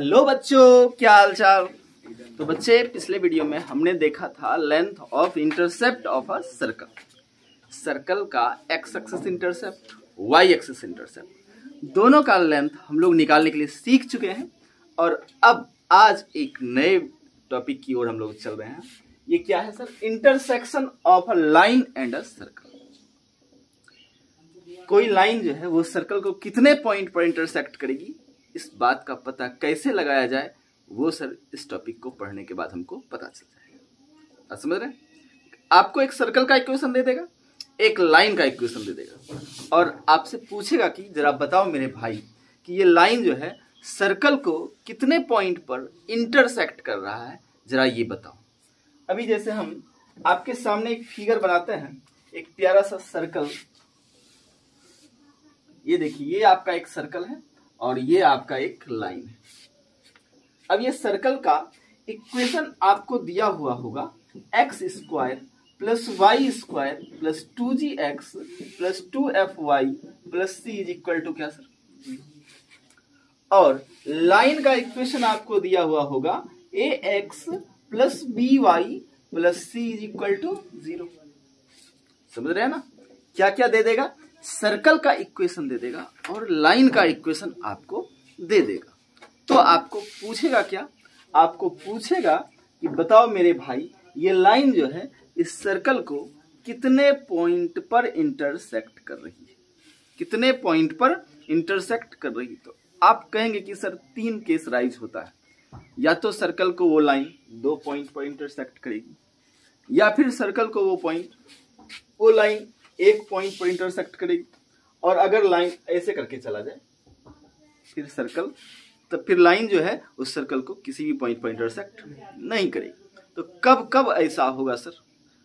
Hello बच्चों, क्या हाल चाल। तो बच्चे, पिछले वीडियो में हमने देखा था length of intercept of a circle. Circle का x axis intercept, y axis intercept, दोनों का लेंथ हम लोग निकालने के लिए सीख चुके हैं। और अब आज एक नए टॉपिक की ओर हम लोग चल रहे हैं। ये क्या है sir? Intersection of a line and a circle. कोई लाइन जो है वो सर्कल को कितने पॉइंट पर इंटरसेक्ट करेगी, इस बात का पता कैसे लगाया जाए, वो सर इस टॉपिक को पढ़ने के बाद हमको पता चल जाएगा। समझ रहे हैं? आपको एक सर्कल का इक्वेशन दे देगा, एक लाइन का इक्वेशन दे देगा और आपसे पूछेगा कि जरा बताओ मेरे भाई कि ये लाइन जो है सर्कल को कितने पॉइंट पर इंटरसेक्ट कर रहा है, जरा ये बताओ। अभी जैसे हम आपके सामने एक फिगर बनाते हैं, एक प्यारा सा सर्कल। ये देखिए, ये आपका एक सर्कल है और ये आपका एक लाइन है। अब ये सर्कल का इक्वेशन आपको दिया हुआ होगा x square plus y square plus 2gx plus 2fy plus c is equal to क्या सर? और लाइन का इक्वेशन आपको दिया हुआ होगा ax plus by plus c is equal to 0। समझ रहे हैं ना? क्या क्या दे देगा? सर्कल का इक्वेशन दे देगा और लाइन का इक्वेशन आपको दे देगा। तो आपको पूछेगा क्या? आपको पूछेगा कि बताओ मेरे भाई, ये लाइन जो है इस सर्कल को कितने पॉइंट पर इंटरसेक्ट कर रही है, कितने पॉइंट पर इंटरसेक्ट कर रही है। तो आप कहेंगे कि सर 3 केस राइज होता है। या तो सर्कल को वो लाइन 2 पॉइंट पर इंटरसेक्ट करेगी, या फिर सर्कल को वो लाइन 1 पॉइंट पर इंटरसेक्ट करेगी। और अगर लाइन ऐसे करके चला जाए फिर सर्कल, तो फिर लाइन जो है उस सर्कल को किसी भी पॉइंट पर इंटरसेक्ट नहीं करेगी। तो कब कब ऐसा होगा सर,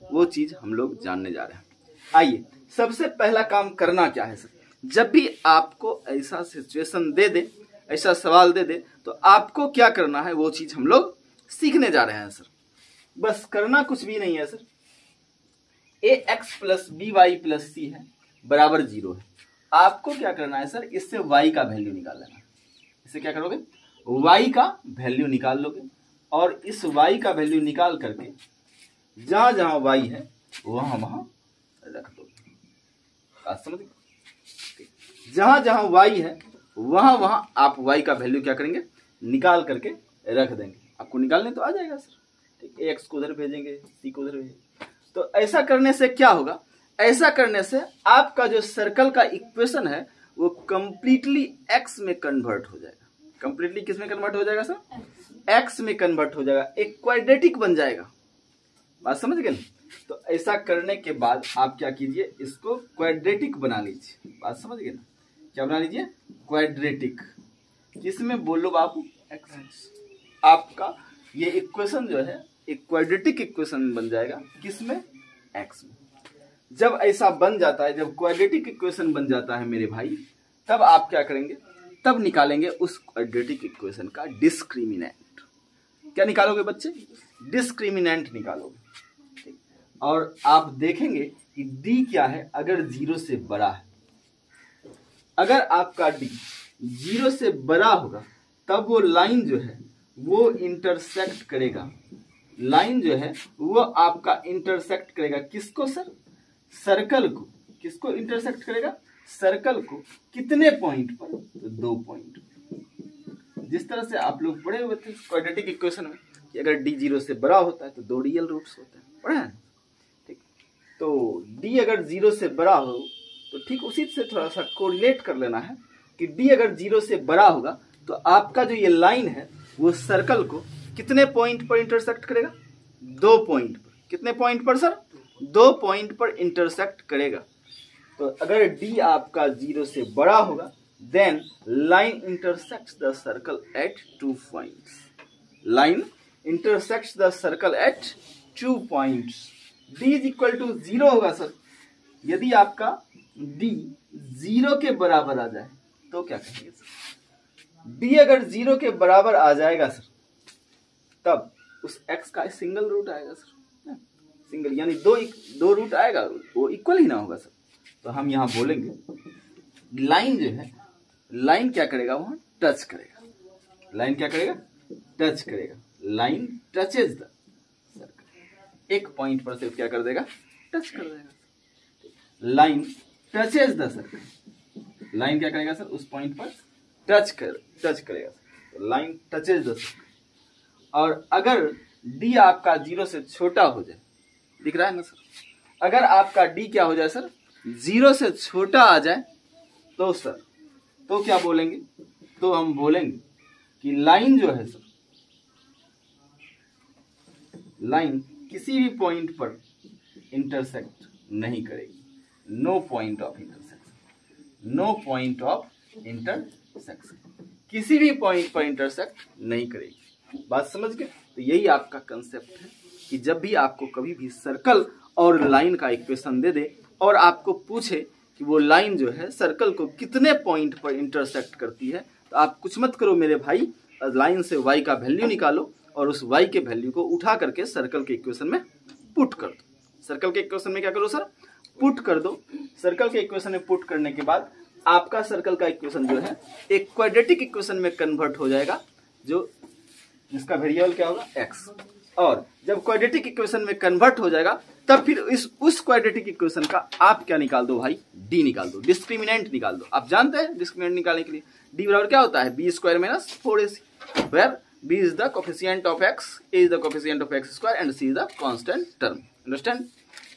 वो चीज हम लोग जानने जा रहे हैं। आइए, सबसे पहला काम करना क्या है सर? जब भी आपको ऐसा सिचुएशन दे दे, ऐसा सवाल दे दे, तो आपको क्या करना है वो चीज हम लोग सीखने जा रहे हैं सर। बस करना कुछ भी नहीं है sir. ax plus by plus c है बराबर 0 है। आपको क्या करना है सर? इससे y का वैल्यू निकाल लेना। इससे क्या करोगे? y का वैल्यू निकाल लोगे और इस y का वैल्यू निकाल करके जहां जहां y है वहां वहां रख दोगे। बात समझ गए? जहां जहां y है वहां वहां आप y का वैल्यू क्या करेंगे? निकाल करके रख देंगे। आपको निकालने तो आ जाएगा सर। ठीक, x को उधर भेजेंगे, c को उधर भेजेंगे। तो ऐसा करने से क्या होगा? ऐसा करने से आपका जो सर्कल का इक्वेशन है वो कंप्लीटली x में कन्वर्ट हो जाएगा। कंप्लीटली किस में कन्वर्ट हो जाएगा सर? x में कन्वर्ट हो जाएगा, एक क्वाड्रेटिक बन जाएगा। बात समझ गए? तो ऐसा करने के बाद आप क्या कीजिए? इसको क्वाड्रेटिक बना लीजिए। बात समझ गए ना? क्या बना लीजिए? क्वाड्रेटिक। जिसमें बोलो बाबू x। आपका ये इक्वेशन जो है एक क्वाड्रेटिक इक्वेशन बन जाएगा। किसमें? x में। जब ऐसा बन जाता है, जब क्वाड्रेटिक इक्वेशन बन जाता है मेरे भाई, तब आप क्या करेंगे? तब निकालेंगे उस क्वाड्रेटिक इक्वेशन का डिस्क्रिमिनेंट। क्या निकालोगे बच्चे? डिस्क्रिमिनेंट निकालोगे। ठीक? और आप देखेंगे कि d क्या है अगर 0 से बड़ा है। अगर आपका d 0 से बड़ा होगा तब वो लाइन जो है वो इंटरसेक्ट करेगा। लाइन जो है वो आपका इंटरसेक्ट करेगा किसको सर? सर्कल को। किसको इंटरसेक्ट करेगा? सर्कल को। कितने पॉइंट पर? तो 2 पॉइंट। जिस तरह से आप लोग पढ़े हुए थे क्वाड्रेटिक इक्वेशन में कि अगर d 0 से बड़ा होता है तो 2 रियल रूट्स होते हैं। पढ़े हैं? ठीक। तो d अगर 0 से बड़ा हो तो ठीक उसी से थोड़ा सा कोरिलेट कर लेना है कि d अगर 0 से बड़ा होगा तो आपका जो ये लाइन है वो सर्कल को कितने पॉइंट पर इंटरसेक्ट करेगा? 2 पॉइंट पर। कितने पॉइंट पर सर? 2 पॉइंट पर इंटरसेक्ट करेगा। तो अगर d आपका 0 से बड़ा होगा then line intersects the circle at 2 points. Line intersects the circle at 2 points. d is equal to 0 होगा सर। यदि आपका d 0 के बराबर आ जाए तो क्या कहेंगे सर? d अगर 0 के बराबर आ जाएगा सर, तब उस x का सिंगल रूट आएगा सर। सिंगल यानी दो रूट आएगा, वो इक्वल ही ना होगा सर। तो हम यहां बोलेंगे लाइन जो है, लाइन क्या करेगा? वहां टच करेगा। लाइन क्या करेगा, टच करेगा, लाइन टचेज द सर्कल, एक पॉइंट पर सिर्फ क्या कर देगा, टच कर देगा, line touches the circle, line क्या करेगा सर, उस पॉइंट पर टच करेगा, तो लाइन टचेज द सर्कल। और अगर डी आपका 0 से छोटा हो जाए, दिख रहा है ना सर, अगर आपका डी क्या हो जाए सर, 0 से छोटा आ जाए, तो सर तो क्या बोलेंगे, तो हम बोलेंगे कि लाइन जो है सर, लाइन किसी भी पॉइंट पर इंटरसेक्ट नहीं करेगी, no point of intersection, no point of intersection, किसी भी पॉइंट पर इंटरसेक्ट नहीं करेगी। बात समझ गए? तो यही आपका कंसेप्ट है कि जब भी आपको कभी भी सर्कल और लाइन का इक्वेशन दे दे और आपको पूछे कि वो लाइन जो है सर्कल को कितने पॉइंट पर इंटरसेक्ट करती है, तो आप कुछ मत करो मेरे भाई, लाइन से y का वैल्यू निकालो और उस y के वैल्यू को उठा करके सर्कल के इक्वेशन में पुट कर दो। सर्कल के इक्वेशन में क्या करो सर, पुट कर दो। सर्कल के इक्वेशन में पुट करने के बाद आपका सर्कल का इक्वेशन जो है एक क्वाड्रेटिक इक्वेशन में कन्वर्ट हो जाएगा, जो जिसका वेरिएबल क्या होगा, x। और जब क्वाड्रेटिक इक्वेशन में कन्वर्ट हो जाएगा तब फिर उस क्वाड्रेटिक इक्वेशन का आप क्या निकाल दो भाई, d निकाल दो, डिस्क्रिमिनेंट निकाल दो। आप जानते हैं डिस्क्रिमिनेंट निकालने के लिए d बराबर क्या होता है, b square minus 4ac, where b is the coefficient of x, a is the coefficient of x square and c is the constant term. Understand?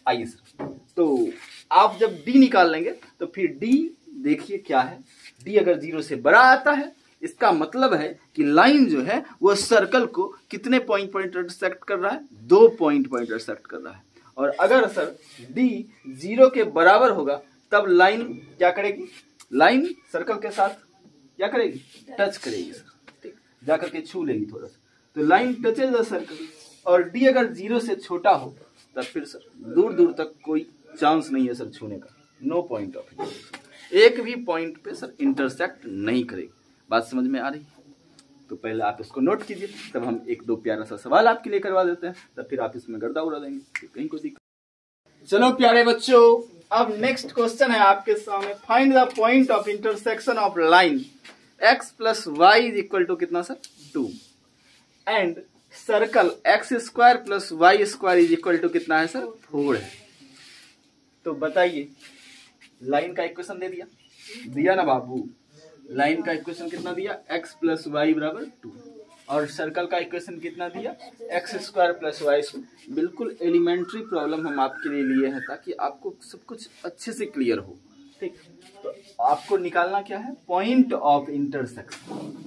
आइए सर, तो आप जब d निकाल लेंगे तो फिर d देखिए क्या है, d अगर 0 से बड़ा आता है इसका मतलब है कि लाइन जो है वो सर्कल को कितने पॉइंट पर इंटरसेक्ट कर रहा है, 2 पॉइंट पर इंटरसेक्ट कर रहा है। और अगर सर d 0 के बराबर होगा तब लाइन क्या करेगी, लाइन सर्कल के साथ क्या करेगी, टच करेगी सर, ठीक, जाकर के छू लेगी थोड़ा सा, तो लाइन टचेज द सर्कल। और d अगर 0 से छोटा हो तब फिर सर दूर दूर तक कोई चांस नहीं है सर छूने का, नो पॉइंट ऑफ इंटरसेक्शन, एक भी पॉइंट पे सर इंटरसेक्ट नहीं करेगी। बात समझ में आ रही है? तो पहले आप इसको नोट कीजिए, तब हम एक दो प्यारा सा सवाल आपके लिए करवा देते हैं, तब फिर आप इसमें गर्दा उड़ा देंगे, कहीं को दिक्कत। चलो प्यारे बच्चों, अब नेक्स्ट क्वेश्चन है आपके सामने, find the point of intersection of line x plus y is equal to कितना sir, 2 and circle x square plus y square is equal to कितना है सर, 4 है। तो बताइए, लाइन का इक्वेशन दे दिया ना बाबू, लाइन का इक्वेशन कितना दिया, x प्लस वाई बराबर 2, और सर्कल का इक्वेशन कितना दिया, x square plus y square. बिल्कुल एलिमेंट्री प्रॉब्लम हम आपके लिए लिए हैं ताकि आपको सब कुछ अच्छे से क्लियर हो, ठीक। तो आपको निकालना क्या है, point of intersection,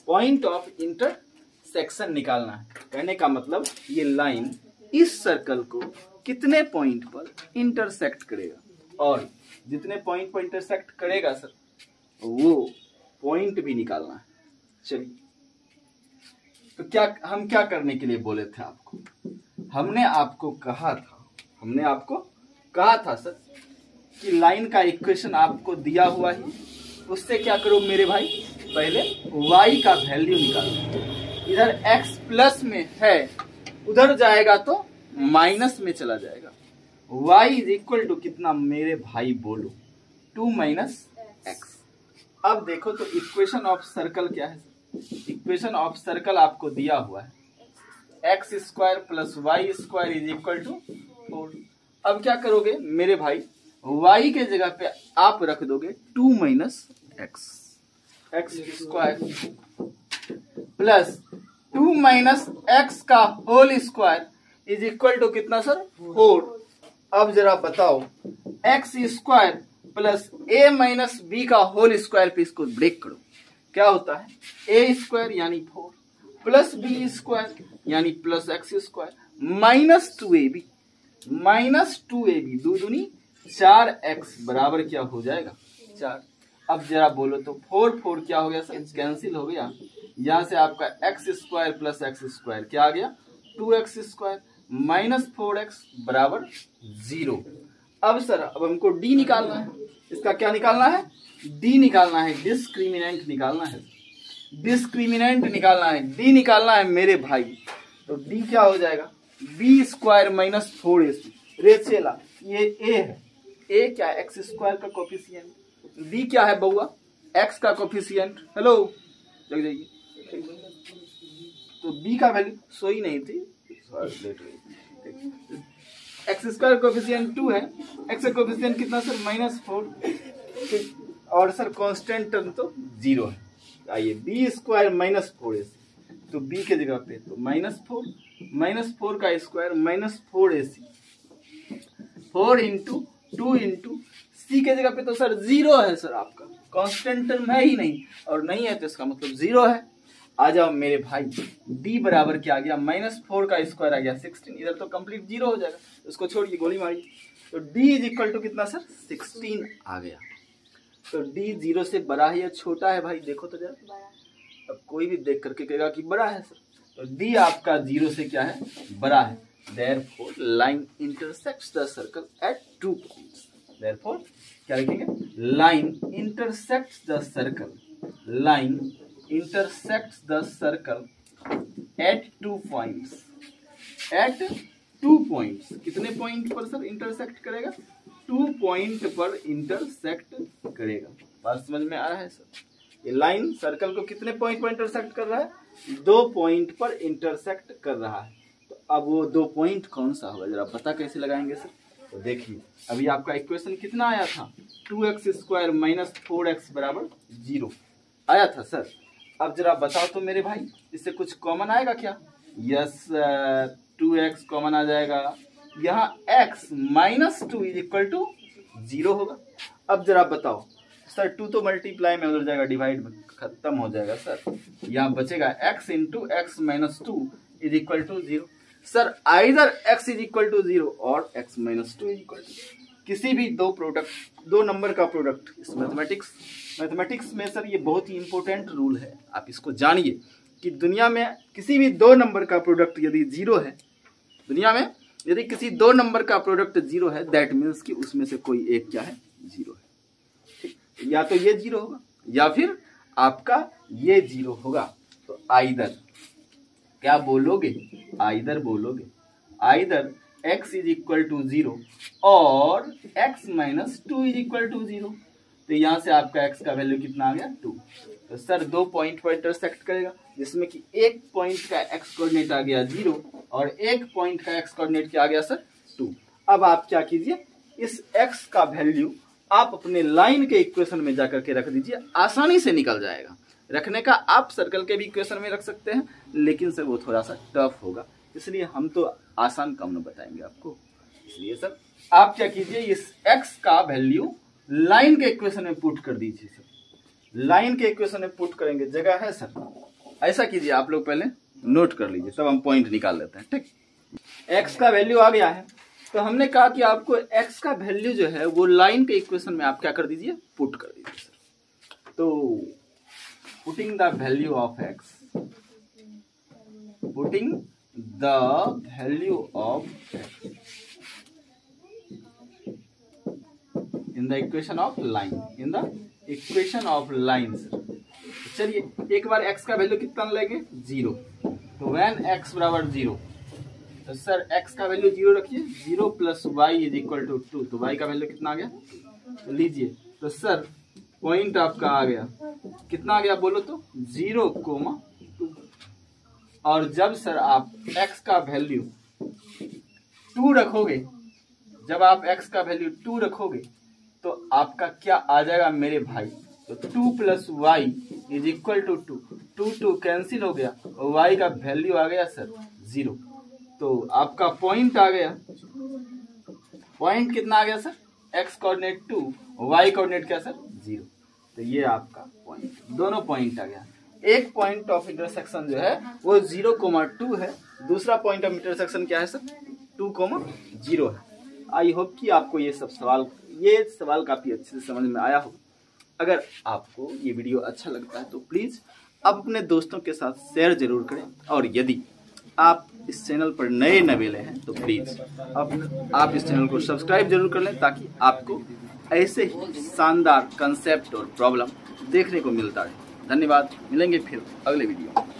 point of intersection निकालना है। कहने का मतलब ये लाइन इस सर्कल को कितने पॉइंट पर इंटरसेक्ट करेगा, और जितने पॉइंट पर इंटरसेक्ट करेगा सर वो पॉइंट भी निकालना है। चलिए, तो हम क्या करने के लिए बोले थे आपको, हमने आपको कहा था सर कि लाइन का इक्वेशन आपको दिया हुआ है, उससे क्या करो मेरे भाई, पहले y का वैल्यू निकालो। इधर x प्लस में है, उधर जाएगा तो माइनस में चला जाएगा। y इज इक्वल टू कितना मेरे भाई बोलो, 2 माइनस एक्स। अब देखो तो इक्वेशन ऑफ सर्कल क्या है, इक्वेशन ऑफ सर्कल आपको दिया हुआ है, x square plus y square is equal to 4। अब क्या करोगे मेरे भाई, y के जगह पे आप रख दोगे 2 minus x, x square plus 2 minus x का whole square is equal to कितना सर, 4। अब जरा बताओ, x square plus a minus b का होल स्क्वायर पे इसको ब्रेक करो, क्या होता है, a स्क्वायर यानी 4 प्लस बी स्क्वायर यानी plus x square minus 2ab, minus 2ab, 2 दूनी 4x बराबर क्या हो जाएगा, 4। अब जरा बोलो तो 4 क्या हो गया सर, कैंसिल हो गया, यहां से आपका x square plus x square क्या आ गया, 2x स्क्वायर माइनस 4x बराबर 0। अब सर अब हमको d निकालना है, इसका क्या निकालना है, d निकालना है, डिस्क्रिमिनेंट निकालना है, डिस्क्रिमिनेंट निकालना है, d निकालना है मेरे भाई। तो d क्या हो जाएगा, b स्क्वायर माइनस 4ac, रेचेला ये a है, a क्या है, एक्स स्क्वायर का कोफिशिएंट, b क्या है बउआ, x का कोफिशिएंट, हेलो जग जाइए, तो बी का वैल्यू सोई नहीं थी, एक्स स्क्वायर कोफिशिएंट 2 है, एक्स का कोफिशिएंट कितना सर -4, और सर कांस्टेंट टर्म तो 0 है। आइए बी स्क्वायर -4ac, तो बी के जगह पे तो -4 का स्क्वायर -4ac, 4 इंटू 2 इंटू सी के जगह पे तो सर 0 है सर, आपका कांस्टेंट टर्म है ही नहीं, और नहीं है तो इसका मतलब 0 है। आ जाओ मेरे भाई, d बराबर क्या आ गया, -4 का स्क्वायर आ गया 16, इधर तो कंप्लीट 0 हो जाएगा, उसको छोड़िए गोली मारिए, तो d इज इक्वल टू कितना सर 16 आ गया। तो d 0 से बड़ा है या छोटा है भाई, देखो तो जरा, अब कोई भी देख करके कहेगा कि बड़ा है सर, तो d आपका 0 से क्या है, बड़ा है। Therefore line intersects the circle at 2 points. Therefore क्या लिखेंगे, line intersects the circle, line intersects the circle at 2 points, at 2 points, कितने पॉइंट पर सर इंटरसेक्ट करेगा, 2 पॉइंट पर इंटरसेक्ट करेगा। बात समझ में आ रहा है सर, ये लाइन सर्कल को कितने पॉइंट पर इंटरसेक्ट कर रहा है, 2 पॉइंट पर इंटरसेक्ट कर रहा है। तो अब वो 2 पॉइंट कौन सा होगा, जरा पता कैसे लगाएंगे सर, तो देखिए अभी आपका इक्वेशन कितना आया था, 2x स्क्वायर -4x बराबर 0 आया था सर। अब जरा बताओ तो मेरे भाई, इससे कुछ कॉमन आएगा क्या, यस 2x कॉमन आ जाएगा, यहाँ x -2 इज इक्वल टू 0 होगा। अब जरा बताओ सर, 2 तो मल्टीप्लाई में उधर जाएगा, डिवाइड में खत्म हो जाएगा सर, यहाँ बचेगा x into x -2 is equal to 0। Sir either x is equal to 0 और x -2 इज इक्वल टू किसी भी दो नंबर का प्रोडक्ट। इस मैथमेटिक्स में सर ये बहुत ही इंपॉर्टेंट रूल है, आप इसको जानिए कि दुनिया में किसी भी 2 नंबर का प्रोडक्ट यदि 0 है, दुनिया में यदि किसी 2 नंबर का प्रोडक्ट 0 है, दैट मीन्स कि उसमें से कोई एक क्या है, 0 है। ठीक, या तो ये 0 होगा या फिर आपका ये 0 होगा। तो आइदर क्या बोलोगे, आइदर बोलोगे, either x is equal to 0 और x -2 इज इक्वल टू 0। तो यहाँ से आपका x का वैल्यू कितना आ गया, 2। तो सर 2 पॉइंट पर इंटरसेक्ट करेगा, जिसमें कि एक पॉइंट का x कोऑर्डिनेट आ गया 0 और एक पॉइंट का x कोऑर्डिनेट क्या आ गया सर, 2। अब आप क्या कीजिए, इस x का वैल्यू आप अपने लाइन के इक्वेशन में जाकर के रख दीजिए, आसानी से निकल जाएगा। रखने का आप सर्कल के भी इक्वेशन में रख सकते हैं, लेकिन सर वो थोड़ा सा टफ होगा, इसलिए हम तो आसान काम न बताएंगे आपको। इसलिए सर आप क्या कीजिए, इस x का वैल्यू लाइन के इक्वेशन में पुट कर दीजिए सर, लाइन के इक्वेशन में पुट करेंगे, जगह है सर, ऐसा कीजिए आप लोग पहले नोट कर लीजिए, तब हम पॉइंट निकाल लेते हैं। ठीक, x का वैल्यू आ गया है, तो हमने कहा कि आपको x का वैल्यू जो है वो लाइन के इक्वेशन में आप क्या कर दीजिए, पुट कर दीजिए सर। तो putting the value of x, putting the value of x in the equation of line, in the equation of lines। चलिए एक बार x का वैल्यू कितना लेंगे, 0। तो when x बराबर 0, तो सर x का वैल्यू 0 रखिए, 0 plus y is equal to 2। तो y का वैल्यू कितना आ गया, तो लीजिए, तो सर पॉइंट आपका आ गया, कितना आ गया बोलो तो, 0,2। और जब सर आप x का वैल्यू 2 रखोगे, जब आप x का वैल्यू 2 रखोगे तो आपका क्या आ जाएगा मेरे भाई, तो 2 plus y is equal to 2, 2 cancel हो गया और y का वैल्यू आ गया सर 0। तो आपका पॉइंट आ गया, पॉइंट कितना आ गया sir, x coordinate 2, y coordinate क्या सर 0। तो ये आपका पॉइंट, दोनों पॉइंट आ गया। एक पॉइंट ऑफ इंटरसेक्शन जो है वो 0,2 है, दूसरा पॉइंट ऑफ इंटरसेक्शन क्या है सर, 2,0 है। आई होप कि आपको ये सवाल काफी अच्छे से समझ में आया होगा। अगर आपको ये वीडियो अच्छा लगता है तो प्लीज आप अपने दोस्तों के साथ शेयर जरूर करें, और यदि आप इस चैनल पर नए नवेले हैं तो प्लीज आप इस चैनल को सब्सक्राइब जरूर कर लें, ताकि आपको ऐसे ही शानदार कंसेप्ट और प्रॉब्लम देखने को मिलता रहे। धन्यवाद, मिलेंगे फिर अगले वीडियो में।